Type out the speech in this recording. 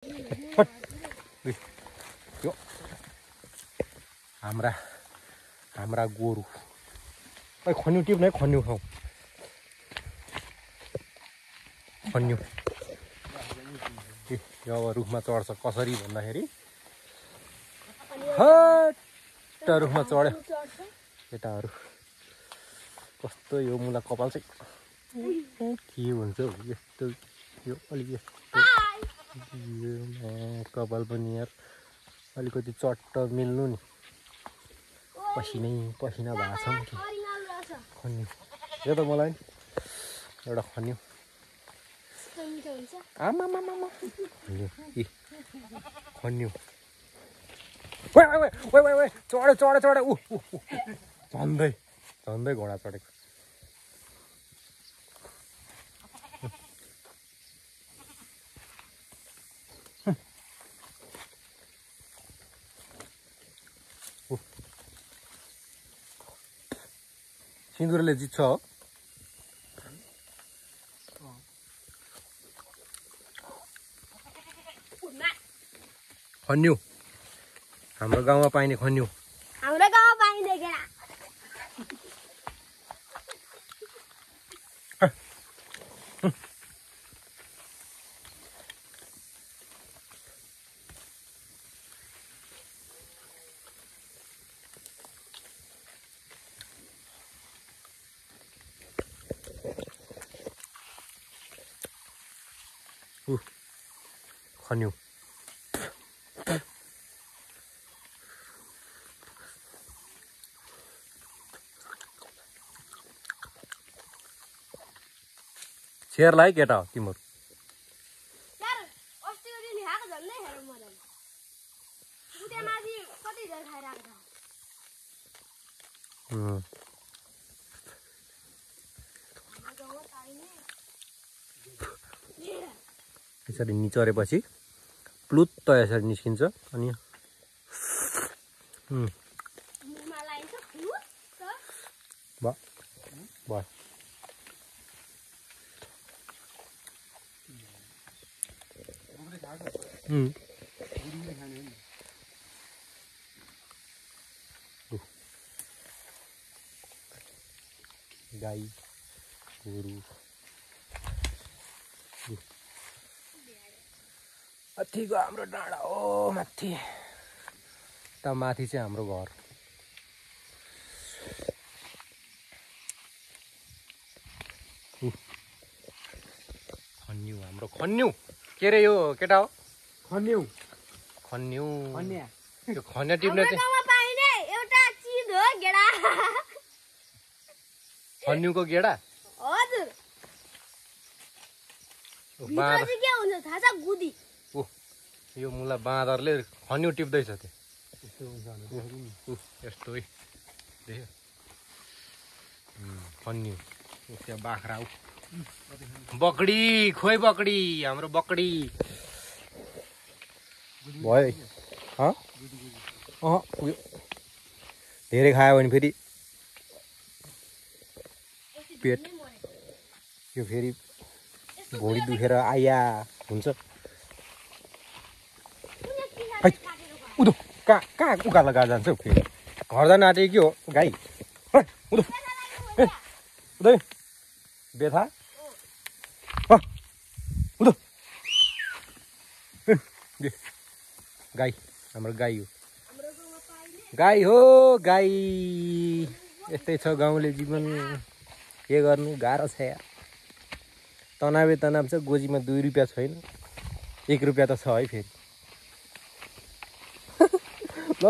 यो हाम्रा हाम्रा गोरु खै खन्यु टिप्न है खन्यु खाऊ खन्यु अब रुखमा चढ्छ कसरी भन्दाखेरि हट रुखमा चढ्यो केटाहरू कस्तो यो मुला कपाल चाहिँ के हुन्छ यस्तो यो अलिक यस्तो कपाल पनि यार अलिकति चट्ट मिल्नु नि पसिनै पसिना भएको छ कि खन्यु यो त मलाई एउटा खन्यु आमा खन्यु चढ्यो चढ्यो चढ्यो झन्दै झन्दै घोडा चढेको सिन्दुरले जित्छ हो खन्यु हाम्रो गाउँमा पाइने खन्यु हाम्रो गाउँमा पाइने गेडा खन्यु शेरलाई केटा हो तिम्रो यार अस्तिको दिन ल्याएको झन्डै हेर मलाई उता माथि कति झर खाइरहेको छ यसरी निचरेपछि प्लुत्त यसरी निस्किन्छ अनि भयो गाई गोरु माथिको हाम्रो डाँडा हो माथि त माथि चाहिँ हाम्रो घर खन्यु हाम्रो खन्यु के रे यो केटा हो खन्यु खन्यु खन्या यो खन्या टिप्ने चाहिँ गाउँमा पाइने एउटा चिज हो गेडा खन्युको गेडा हजुर भित्र चाहिँ के हुन्छ थाहा छ गुदी यो मुला बाँदरले खन्यु टिप्दैछ त्यो यस्तो है देख्यो खन्यु त्यहाँ बाख्रा बकडी खोइ बकडी हाम्रो बकडी भयो उयो धेरै खायो भने फेरि पेट यो फेरि भुँडी दुखेर आया हुन्छ उदो कहाँ उकालो गाड जान्छ हौ फेरि घर जान आँटेको के हो गाई उदो उदय बेथा उदो गाई हाम्रो गाई हो गाई हो गाई यस्तै छ गाउँले जीवन के गर्नु गाह्रो छ यार तनावै तनाव छ गोजीमा 2 रुपियाँ छैन 1 रुपियाँ त छ है फेरि ल